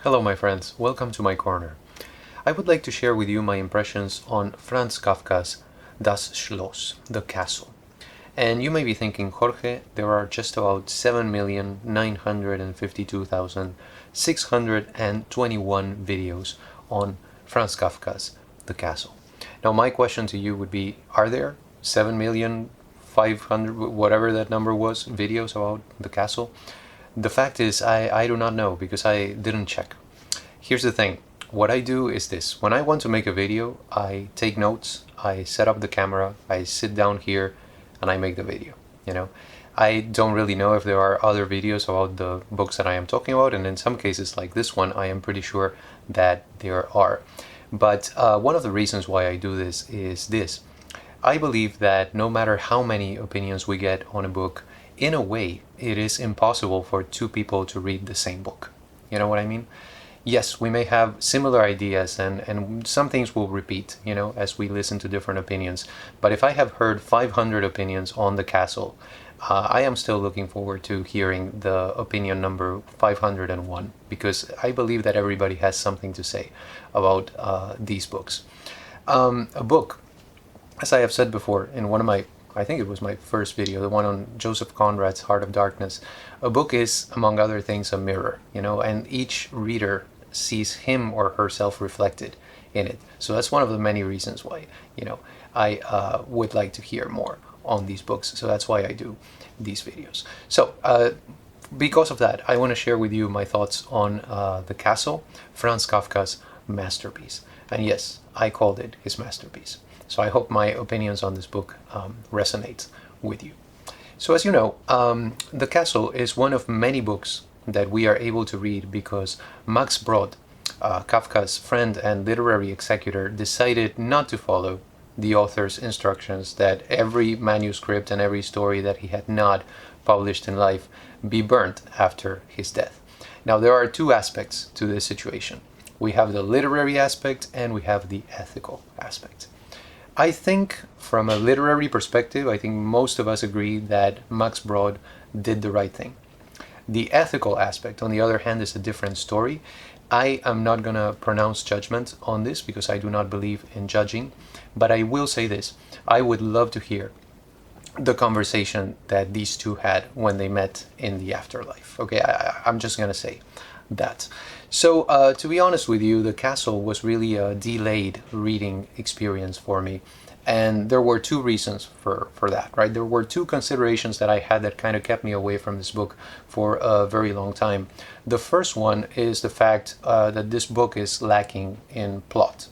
Hello my friends, welcome to my corner. I would like to share with you my impressions on Franz Kafka's Das Schloss, the castle. And you may be thinking, Jorge, there are just about 7,952,621 videos on Franz Kafka's The Castle. Now my question to you would be, are there 7,500,000, whatever that number was, videos about The Castle? The fact is, I do not know because I didn't check. Here's the thing. What I do is this. When I want to make a video, I take notes, I set up the camera, I sit down here, and I make the video. I don't really know if there are other videos about the books that I am talking about, and in some cases like this one, I am pretty sure that there are. But one of the reasons why I do this is this. I believe that no matter how many opinions we get on a book, in a way, it is impossible for two people to read the same book. You know what I mean? Yes, we may have similar ideas and some things will repeat, as we listen to different opinions. But if I have heard 500 opinions on The Castle, I am still looking forward to hearing the opinion number 501, because I believe that everybody has something to say about these books. A book, as I have said before in one of my, I think it was my first video, the one on Joseph Conrad's Heart of Darkness. A book is, among other things, a mirror, and each reader sees him or herself reflected in it. So that's one of the many reasons why, I would like to hear more on these books. So that's why I do these videos. So because of that, I want to share with you my thoughts on The Castle, Franz Kafka's masterpiece. And yes, I called it his masterpiece. So I hope my opinions on this book resonate with you. So as you know, The Castle is one of many books that we are able to read because Max Brod, Kafka's friend and literary executor, decided not to follow the author's instructions that every manuscript and every story that he had not published in life be burnt after his death. Now there are two aspects to this situation. We have the literary aspect and we have the ethical aspect. I think from a literary perspective, I think most of us agree that Max Brod did the right thing. The ethical aspect, on the other hand, is a different story. I am not going to pronounce judgment on this because I do not believe in judging, but I will say this. I would love to hear the conversation that these two had when they met in the afterlife. Okay, I'm just going to say that. So to be honest with you, The Castle was really a delayed reading experience for me. And there were two reasons for that, right? There were two considerations that I had that kind of kept me away from this book for a very long time. The first one is the fact that this book is lacking in plot,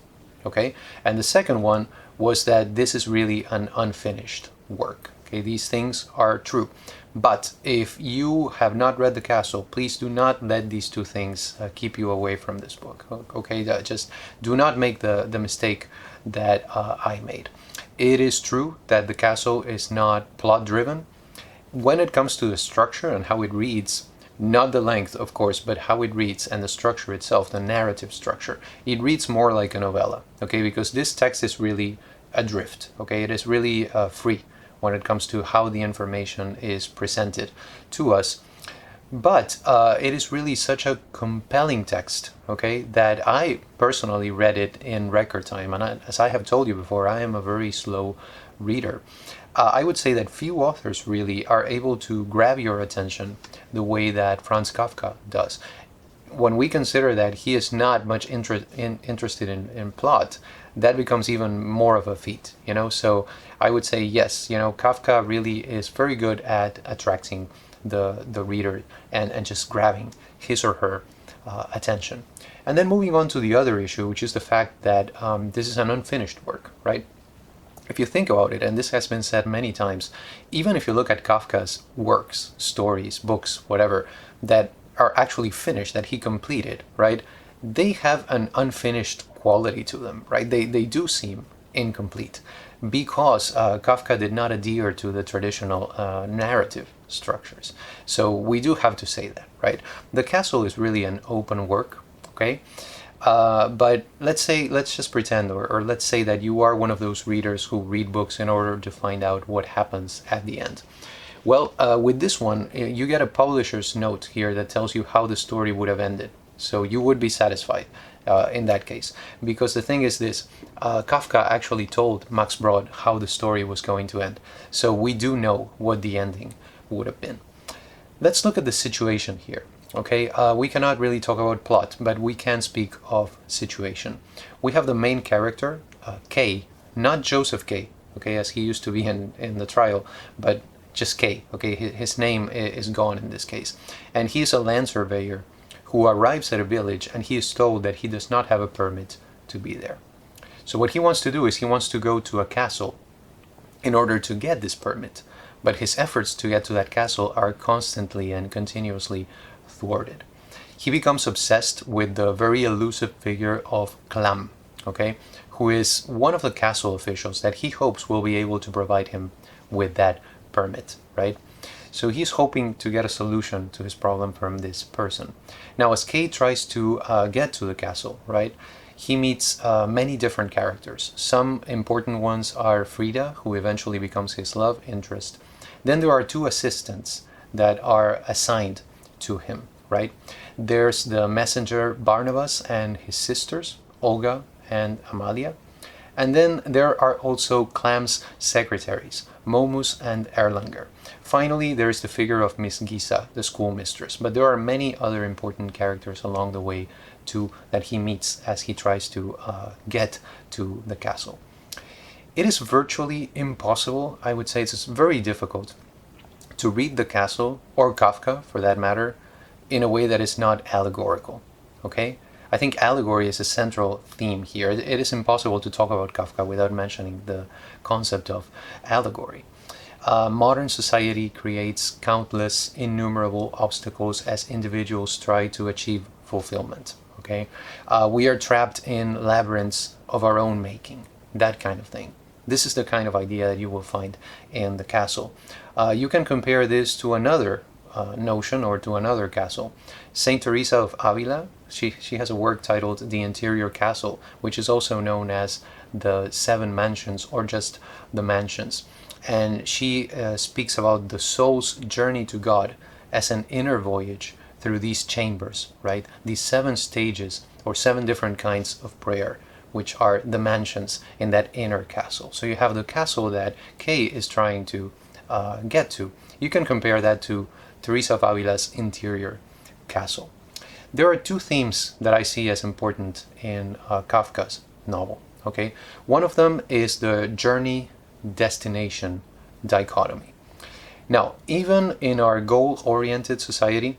okay? And the second one was that this is really an unfinished work, okay? These things are true. But if you have not read The Castle, please do not let these two things keep you away from this book, okay? Just do not make the mistake that I made. It is true that The Castle is not plot-driven. When it comes to the structure and how it reads, not the length, of course, but how it reads and the structure itself, the narrative structure, it reads more like a novella, okay? Because this text is really adrift, okay? It is really free when it comes to how the information is presented to us. But it is really such a compelling text, okay, that I personally read it in record time. And as I have told you before, I am a very slow reader. I would say that few authors really are able to grab your attention the way that Franz Kafka does. When we consider that he is not much interested in plot, that becomes even more of a feat, So I would say yes, Kafka really is very good at attracting the reader and just grabbing his or her attention. And then moving on to the other issue, which is the fact that this is an unfinished work, right? If you think about it, and this has been said many times, even if you look at Kafka's works, stories, books, whatever, that are actually finished, that he completed, right? They have an unfinished quality to them, right? They do seem incomplete because Kafka did not adhere to the traditional narrative structures. So we do have to say that, right? The Castle is really an open work, okay? But let's just pretend, or let's say that you are one of those readers who read books in order to find out what happens at the end. Well, with this one, you get a publisher's note here that tells you how the story would have ended. So you would be satisfied in that case. Because the thing is this, Kafka actually told Max Brod how the story was going to end. So we do know what the ending would have been. Let's look at the situation here. Okay, we cannot really talk about plot, but we can speak of situation. We have the main character, K, not Joseph K, okay, as he used to be in the trial, but just K, okay, his name is gone in this case. And he is a land surveyor who arrives at a village and he is told that he does not have a permit to be there. So what he wants to do is he wants to go to a castle in order to get this permit. But his efforts to get to that castle are constantly and continuously thwarted. He becomes obsessed with the very elusive figure of Clam, okay, who is one of the castle officials that he hopes will be able to provide him with that permit, right? So he's hoping to get a solution to his problem from this person. Now, as Kay tries to get to the castle, right, he meets many different characters. Some important ones are Frida, who eventually becomes his love interest. Then there are two assistants that are assigned to him, right? There's the messenger Barnabas and his sisters, Olga and Amalia. And then there are also Clam's secretaries, Momus and Erlanger. Finally, there is the figure of Miss Gisa, the schoolmistress. But there are many other important characters along the way too that he meets as he tries to get to the castle. It is virtually impossible, I would say it's very difficult, to read the castle, or Kafka for that matter, in a way that is not allegorical, okay? I think allegory is a central theme here. It is impossible to talk about Kafka without mentioning the concept of allegory. Modern society creates countless, innumerable obstacles as individuals try to achieve fulfillment, okay? We are trapped in labyrinths of our own making, that kind of thing. This is the kind of idea that you will find in the castle. You can compare this to another notion or to another castle. Saint Teresa of Avila, she has a work titled The Interior Castle, which is also known as the Seven Mansions or just the Mansions. And she speaks about the soul's journey to God as an inner voyage through these chambers, right? These 7 stages or 7 different kinds of prayer, which are the mansions in that inner castle. So you have the castle that Kay is trying to get to. You can compare that to Teresa of Avila's interior castle. There are 2 themes that I see as important in Kafka's novel, okay? One of them is the journey-destination dichotomy. Now, even in our goal-oriented society,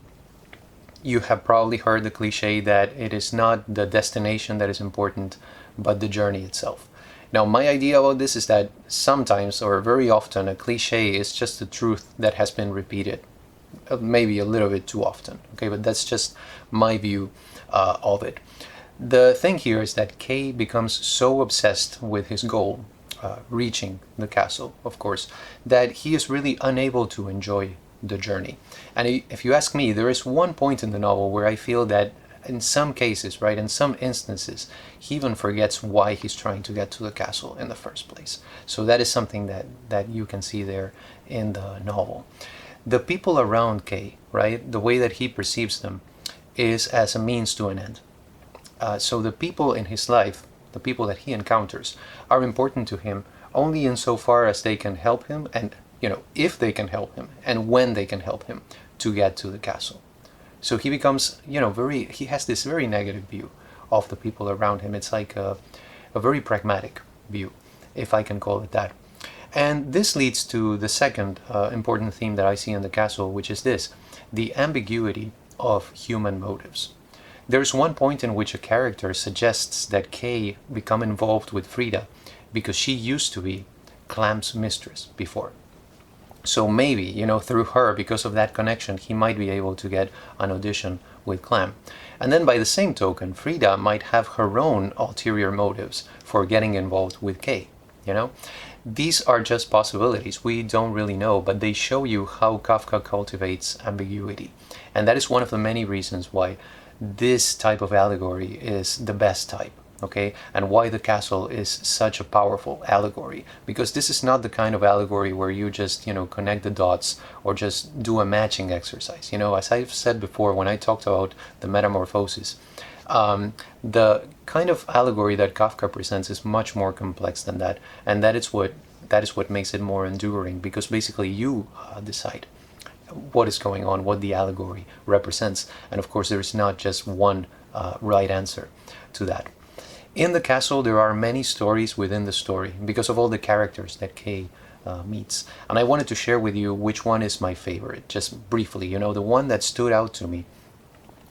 you have probably heard the cliche that it is not the destination that is important, but the journey itself. Now, my idea about this is that sometimes, or very often, a cliche is just the truth that has been repeated, maybe a little bit too often, okay? But that's just my view of it. The thing here is that Kay becomes so obsessed with his goal, reaching the castle, of course, that he is really unable to enjoy the journey. And if you ask me, there is one point in the novel where I feel that in some cases, right, in some instances, he even forgets why he's trying to get to the castle in the first place. So that is something that you can see there in the novel. The people around Kay, right, the way that he perceives them is as a means to an end. So the people in his life, the people that he encounters, are important to him only insofar as they can help him, and if they can help him and when they can help him to get to the castle. So he becomes, he has this very negative view of the people around him. It's like a very pragmatic view, if I can call it that. And this leads to the second important theme that I see in the castle, which is this: the ambiguity of human motives. There's one point in which a character suggests that Kay become involved with Frida because she used to be Clam's mistress before. So maybe, through her, because of that connection, he might be able to get an audition with Clam. And then by the same token, Frida might have her own ulterior motives for getting involved with Kay, These are just possibilities. We don't really know, but they show you how Kafka cultivates ambiguity. And that is one of the many reasons why this type of allegory is the best type okay, and why the castle is such a powerful allegory. Because this is not the kind of allegory where you just, connect the dots or just do a matching exercise. As I've said before, when I talked about the metamorphosis, the kind of allegory that Kafka presents is much more complex than that, and that is what makes it more enduring, because basically you decide what is going on, what the allegory represents, and of course there is not just one right answer to that. In the castle there are many stories within the story because of all the characters that Kay meets, and I wanted to share with you which one is my favorite, just briefly. The one that stood out to me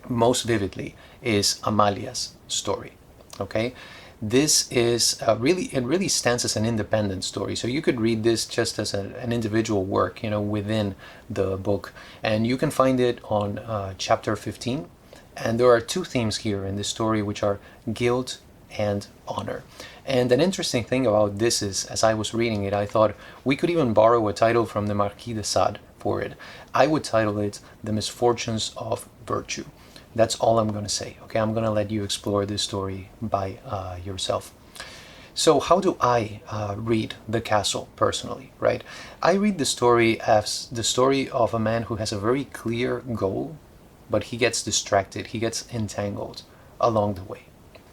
most vividly is Amalia's story. Okay, this is it really stands as an independent story, so you could read this just as an individual work, within the book, and you can find it on chapter 15. And there are two themes here in this story, which are guilt and honor. And an interesting thing about this is, as I was reading it, I thought we could even borrow a title from the Marquis de Sade for it. I would title it The Misfortunes of Virtue. That's all I'm going to say. Okay, I'm going to let you explore this story by yourself. So how do I read The Castle personally, right? I read the story as the story of a man who has a very clear goal, but he gets distracted, he gets entangled along the way.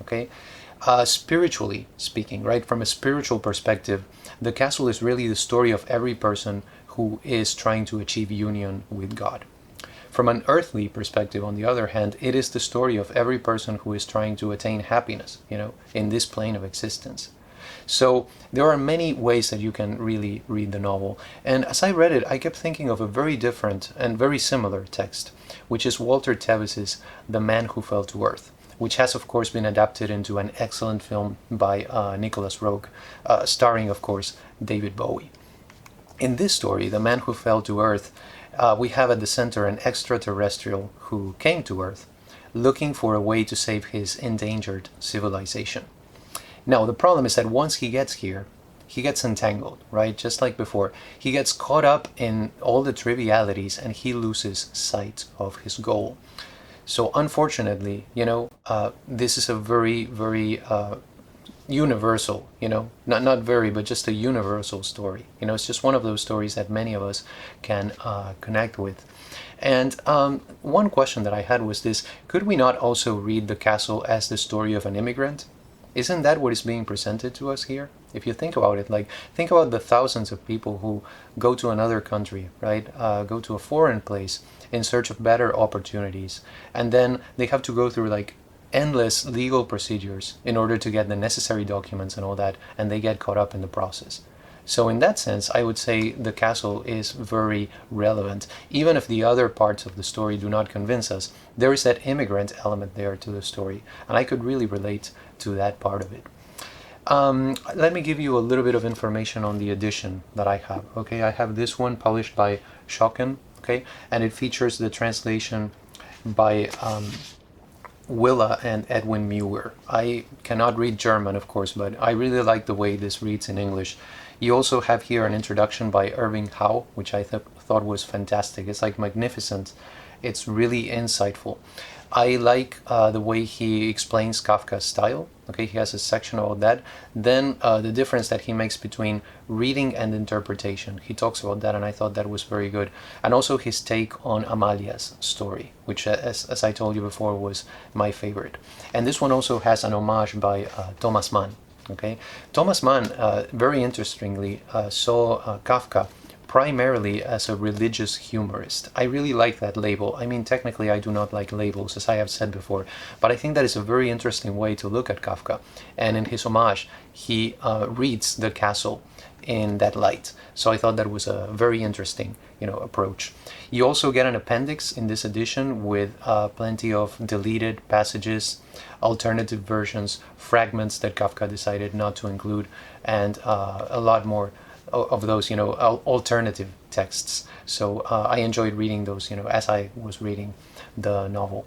Okay, spiritually speaking, right, from a spiritual perspective, The Castle is really the story of every person who is trying to achieve union with God. From an earthly perspective, on the other hand, it is the story of every person who is trying to attain happiness, in this plane of existence. So there are many ways that you can really read the novel. And as I read it, I kept thinking of a very different and very similar text, which is Walter Tevis's The Man Who Fell to Earth, which has of course been adapted into an excellent film by Nicholas Roeg, starring of course David Bowie. In this story, The Man Who Fell to Earth, we have at the center an extraterrestrial who came to Earth looking for a way to save his endangered civilization. Now, the problem is that once he gets here, he gets entangled, right? Just like before. He gets caught up in all the trivialities and he loses sight of his goal. So unfortunately, this is a very, very universal, not very, but just a universal story. It's just one of those stories that many of us can connect with. And one question that I had was this: could we not also read The Castle as the story of an immigrant? Isn't that what is being presented to us here? If you think about it, think about the thousands of people who go to another country, right? Go to a foreign place in search of better opportunities, and then they have to go through endless legal procedures in order to get the necessary documents and all that, and they get caught up in the process. So in that sense, I would say The Castle is very relevant. Even if the other parts of the story do not convince us, there is that immigrant element there to the story, and I could really relate to that part of it. Let me give you a little bit of information on the edition that I have. Okay, I have this one published by Schocken, okay, and it features the translation by Willa and Edwin Muir. I cannot read German, of course, but I really like the way this reads in English. You also have here an introduction by Irving Howe, which I thought was fantastic. It's magnificent. It's really insightful. I like the way he explains Kafka's style. Okay, he has a section about that. Then the difference that he makes between reading and interpretation. He talks about that, and I thought that was very good. And also his take on Amalia's story, which, as I told you before, was my favorite. And this one also has an homage by Thomas Mann. Okay, Thomas Mann, very interestingly, saw Kafka primarily as a religious humorist. I really like that label. I mean, technically I do not like labels, as I have said before, but I think that is a very interesting way to look at Kafka. And in his homage, he reads The Castle in that light. So I thought that was a very interesting, approach. You also get an appendix in this edition with plenty of deleted passages, alternative versions, fragments that Kafka decided not to include, and a lot more of those, alternative texts. So I enjoyed reading those, as I was reading the novel.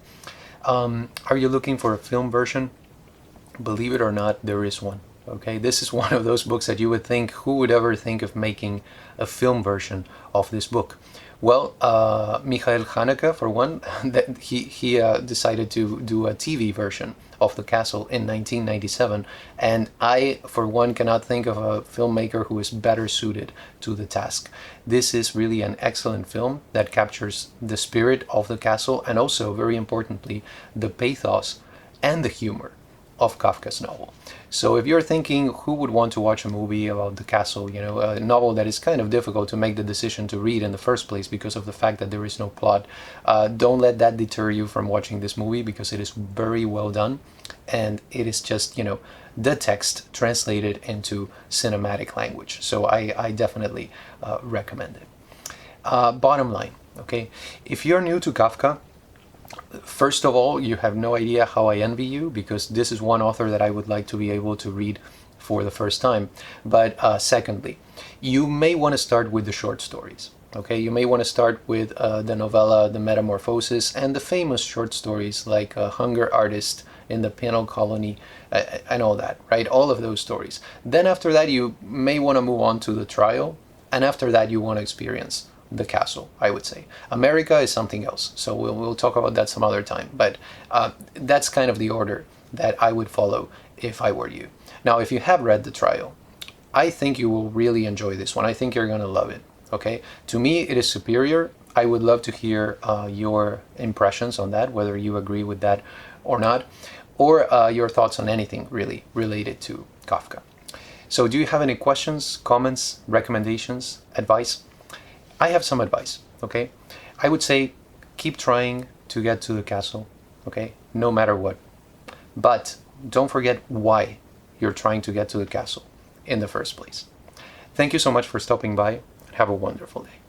Are you looking for a film version? Believe it or not, there is one. Okay, this is one of those books that you would think, who would ever think of making a film version of this book? Well, Michael Haneke, for one, that he decided to do a TV version of the castle in 1997, and I, for one, cannot think of a filmmaker who is better suited to the task. This is really an excellent film that captures the spirit of the castle and also, very importantly, the pathos and the humor of Kafka's novel. So if you're thinking who would want to watch a movie about the castle, you know, a novel that is kind of difficult to make the decision to read in the first place because of the fact that there is no plot, don't let that deter you from watching this movie, because it is very well done, and it is just, you know, the text translated into cinematic language. So I definitely recommend it. Bottom line, okay, if you're new to Kafka, first of all, you have no idea how I envy you, because this is one author that I would like to be able to read for the first time. But secondly, you may want to start with the short stories. Okay, you may want to start with the novella, The Metamorphosis, and the famous short stories like Hunger Artist in the Penal Colony, and all that, right? All of those stories. Then after that, you may want to move on to The Trial, and after that, you want to experience the castle, I would say. Amerika is something else, so we'll talk about that some other time, but that's kind of the order that I would follow if I were you. Now, if you have read The Trial, I think you will really enjoy this one. I think you're going to love it, okay? To me, it is superior. I would love to hear your impressions on that, whether you agree with that or not, or your thoughts on anything really related to Kafka. So do you have any questions, comments, recommendations, advice? I have some advice, okay? I would say keep trying to get to the castle, okay? No matter what. But don't forget why you're trying to get to the castle in the first place. Thank you so much for stopping by. Have a wonderful day.